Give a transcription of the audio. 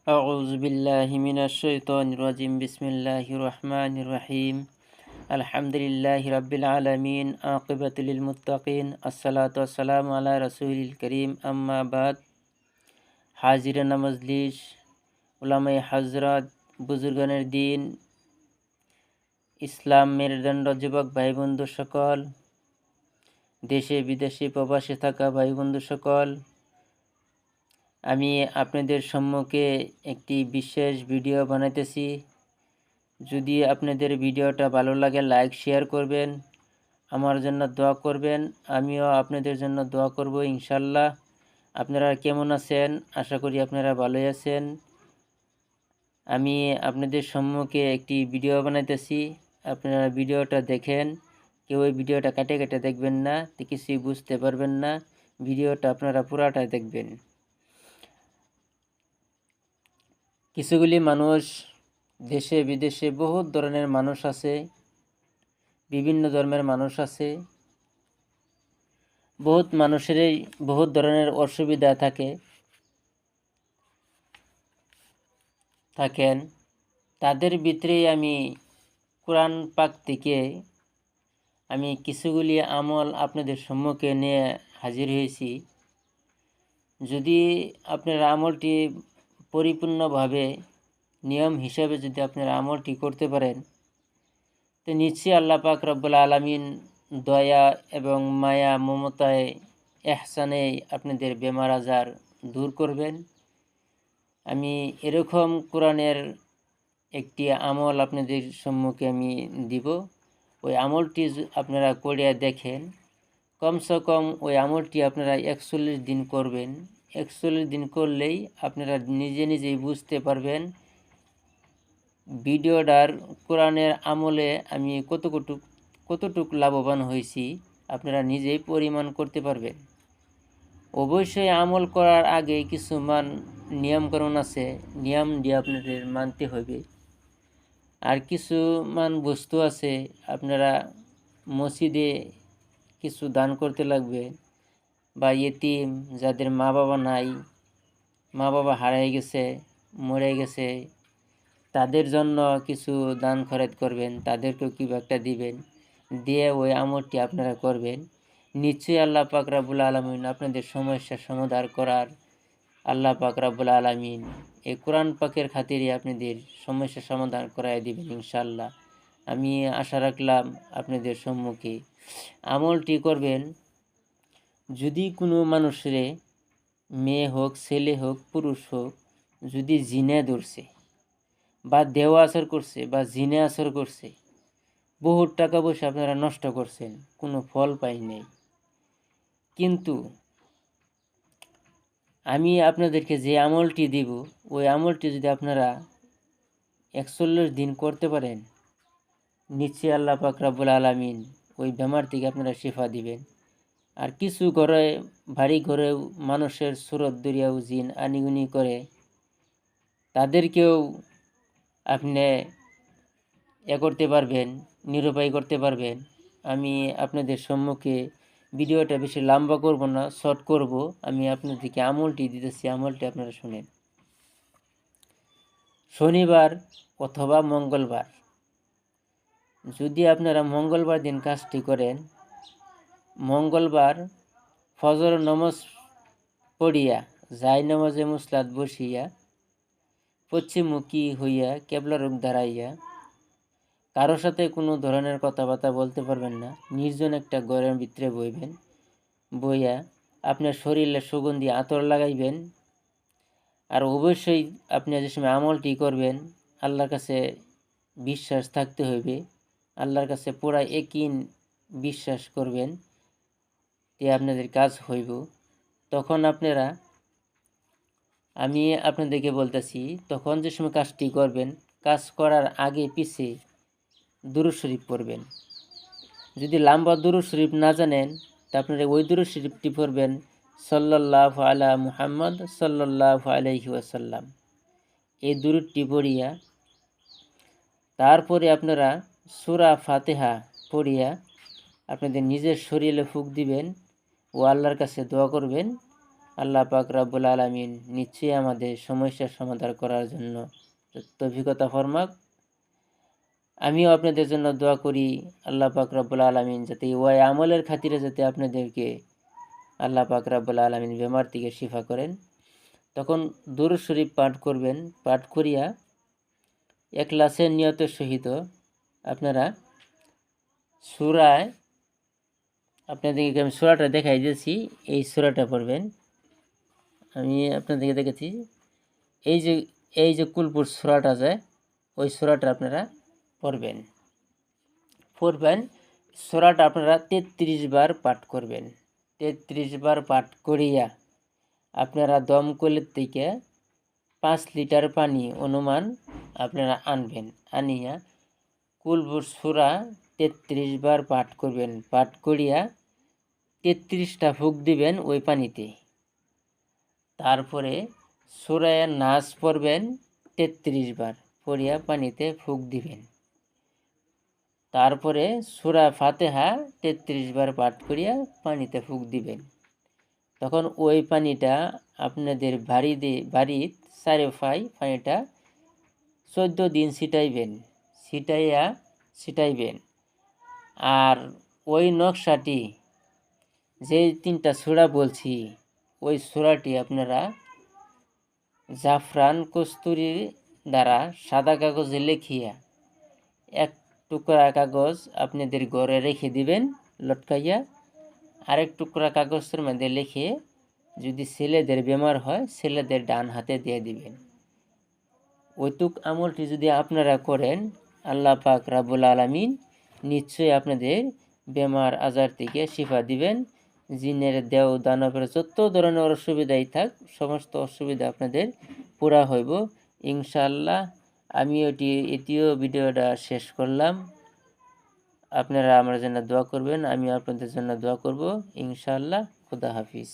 أعوذ بالله من الشيطان الرجيم بسم الله الرحمن الرحيم الحمد لله رب العالمين عاقبة للمتقين الصلاة والسلام على رسول الكريم أما بعد হাজিরানা মজলিস উলামায়ে হযরত বুজুর্গানের দিন ইসলাম মেরুদণ্ড যুবক ভাই বন্ধু সকল দেশে বিদেশে প্রবাসে থাকা ভাই বন্ধু সকল আমি আপনাদের সম্মুখে একটি বিশেষ ভিডিও বানাইতেছি। যদি আপনাদের ভিডিওটা ভালো লাগে লাইক শেয়ার করবেন, আমার জন্য দোয়া করবেন, আমিও আপনাদের জন্য দোয়া করব ইনশাল্লাহ। আপনারা কেমন আছেন? আশা করি আপনারা ভালোই আছেন। আমি আপনাদের সম্মুখে একটি ভিডিও বানাইতেছি, আপনারা ভিডিওটা দেখেন। কেউ ওই ভিডিওটা কাটে কেটে দেখবেন না, কিছুই বুঝতে পারবেন না। ভিডিওটা আপনারা পুরাটা দেখবেন। কিছুগুলি মানুষ দেশে বিদেশে বহুত ধরনের মানুষ আছে, বিভিন্ন ধর্মের মানুষ আছে। বহুত মানুষেরই বহুত ধরনের অসুবিধা থাকেন। তাদের ভিতরেই আমি কোরআন পাক থেকে আমি কিছুগুলি আমল আপনাদের সম্মুখে নিয়ে হাজির হয়েছি। যদি আপনারা আমলটি পরিপূর্ণভাবে নিয়ম হিসাবে যদি আপনারা আমলটি করতে পারেন, তো নিশ্চয়ই আল্লাহ পাক রব্বুল আলামিন দয়া এবং মায়া মমতায় এহসানে আপনাদের বেমার আজার দূর করবেন। আমি এরকম কোরআনের একটি আমল আপনাদের সম্মুখে আমি দিব। ওই আমলটি আপনারা করিয়া দেখেন। কমসে কম ওই আমলটি আপনারা 41 দিন করবেন। 41 দিন করলেই আপনারা নিজে নিজেই বুঝতে পারবেন ভিডিওটার কোরআনের আমলে আমি কতটুক লাভবান হয়েছি, আপনারা নিজেই পরিমাণ করতে পারবেন। অবশ্যই আমল করার আগে কিছু নিয়মকানুন আছে, নিয়ম দিয়ে আপনাদের মানতে হবে। আর কিছু বস্তু আছে, আপনারা মসজিদে কিছু দান করতে লাগবে, বা ইয়েতিম যাদের মা বাবা নাই, মা বাবা হারিয়ে গেছে, মরে গেছে, তাদের জন্য কিছু দান খরচ করবেন, তাদেরকেও কিছু একটা দিবেন, দিয়ে ওই আমলটি আপনারা করবেন। নিশ্চয়ই আল্লাহ পাক রব্বুল আলামিন আপনাদের সমস্যার সমাধান করার আল্লাহ পাক রব্বুল আলামিন এই কোরআন পাকের খাতিরে আপনাদের সমস্যার সমাধান করাই দিবেন ইনশাল্লাহ। আমি আশা রাখলাম আপনাদের সম্মুখে আমলটি করবেন। যদি কোনো মানুষের মেয়ে হোক, ছেলে হোক, পুরুষ হোক, যদি জিনে ধরছে বা দেওয়া আসর করছে বা জিনে আসর করছে, বহুত টাকা পয়সা আপনারা নষ্ট করছেন, কোনো ফল পাই নাই, কিন্তু আমি আপনাদেরকে যে আমলটি দিব, ওই আমলটি যদি আপনারা 41 দিন করতে পারেন, নিশ্চয়ই আল্লাহ পাক রব্বুল আলামিন ওই বেমার থেকে আপনারা শিফা দিবেন। আর কিছু ঘরে, বাড়ি ঘরেও মানুষের সুরত দরিয়াও জিন আনিগুনি করে, তাদেরকেও আপনি করতে পারবেন, নিরুপায় করতে পারবেন। আমি আপনাদের সম্মুখে ভিডিওটা বেশি লম্বা করব না, শর্ট করব। আমি আপনাদেরকে আমলটি দিতেছি, আমলটি আপনারা শুনেন। শনিবার অথবা মঙ্গলবার, যদি আপনারা মঙ্গলবার দিন কাজটি করেন, মঙ্গলবার ফজর নামাজ পড়িয়া যাই নামাজে মুসলাত বসিয়া পশ্চিমমুখী হইয়া কেবলা রূপ দাঁড়াইয়া, কারো সাথে কোনো ধরনের কথাবার্তা বলতে পারবেন না, নির্জন একটা ঘরের ভিতরে বইয়া আপনার শরীরে সুগন্ধি আতর লাগাইবেন। আর অবশ্যই আপনি যে সময় আমলটি করবেন, আল্লাহর কাছে বিশ্বাস থাকতে হইবে, আল্লাহর কাছে পুরা একিন বিশ্বাস করবেন যে আপনাদের কাজ হইব। তখন আপনারা, আমি আপনাদেরকে বলতেছি, তখন যে সময় কাজটি করবেন, কাজ করার আগে পিছে দুরূদ শরীফ পড়বেন। যদি লম্বা দুরূদ শরীফ না জানেন, তা আপনারা ওই দুরূদ শরীফটি পড়বেন, সাল্লাল্লাহু আলা মুহাম্মদ সাল্লাল্লাহু আলাইহি ওয়াসাল্লাম। এই দুরূদটি পড়িয়া তারপরে আপনারা সূরা ফাতিহা পড়িয়া আপনাদের নিজের শরীরে ফুঁক দিবেন ও আল্লাহর কাছে দোয়া করবেন, আল্লাহ পাক রব্বুল আলামিন নিশ্চয়ই আমাদের সমস্যার সমাধান করার জন্য তৌফিকতা ফরমাক। আমিও আপনাদের জন্য দোয়া করি আল্লাহ পাক রব্বুল আলামিন যাতে ওই আমলের খাতিরে যাতে আপনাদেরকে আল্লাহ পাক রব্বুল আলামিন বেমার থেকে শিফা করেন। তখন দুরূদ শরীফ পাঠ করবেন। পাঠ করিয়া ইখলাসের নিয়তের সহিত আপনারা সূরায়, আপনাদেরকে আমি সূরাটা দেখাই দিয়েছি, এই সূরাটা পড়বেন। আমি আপনাদেরকে দেখেছি এই যে কুলপুর সূরাটা আছে, ওই সূরাটা আপনারা পড়বেন। সূরাটা আপনারা 33 বার পাঠ করবেন। 33 বার পাঠ করিয়া আপনারা দমকলের থেকে 5 লিটার পানি অনুমান আপনারা আনবেন। আনিয়া কুলপুর সূরা 33 বার পাঠ করবেন। পাঠ করিয়া 33টা ফুঁক দিবেন ওই পানিতে। তারপরে সূরা নাস পড়বেন 33 বার, পড়িয়া পানিতে ফুঁক দিবেন। তারপরে সূরা ফাতিহা 33 বার পাঠ করিয়া পানিতে ফুঁক দিবেন। তখন ওই পানিটা আপনাদের বাড়ির চারিপাশে পানিটা 14 দিন ছিটাইবেন। আর ওই নকশাটি, যে 3টা সূরা বলছি, ওই সূরাটি আপনারা জাফরান কস্তুরি দ্বারা সাদা কাগজে লিখিয়া এক টুকরা কাগজ আপনাদের ঘরে রেখে দিবেন লটকাইয়া। আরেক টুকরা কাগজের মধ্যে লিখে, যদি ছেলেদের বেমার হয় ছেলেদের ডান হাতে দিয়ে দিবেন। ওইটুক আমলটি যদি আপনারা করেন, আল্লাহ পাক রব্বুল আলামিন নিশ্চয়ই আপনাদের বেমার আজার থেকে শিফা দিবেন। জিনের দেও দানবের যত ধরনের অসুবিধাই থাক, সমস্ত অসুবিধা আপনাদের পুরা হইব ইনশাআল্লাহ। আমি এটিও ভিডিওটা শেষ করলাম। আপনারা আমার জন্য দোয়া করবেন, আমি আপনাদের জন্য দোয়া করব ইনশাআল্লাহ। খুদা হাফিজ।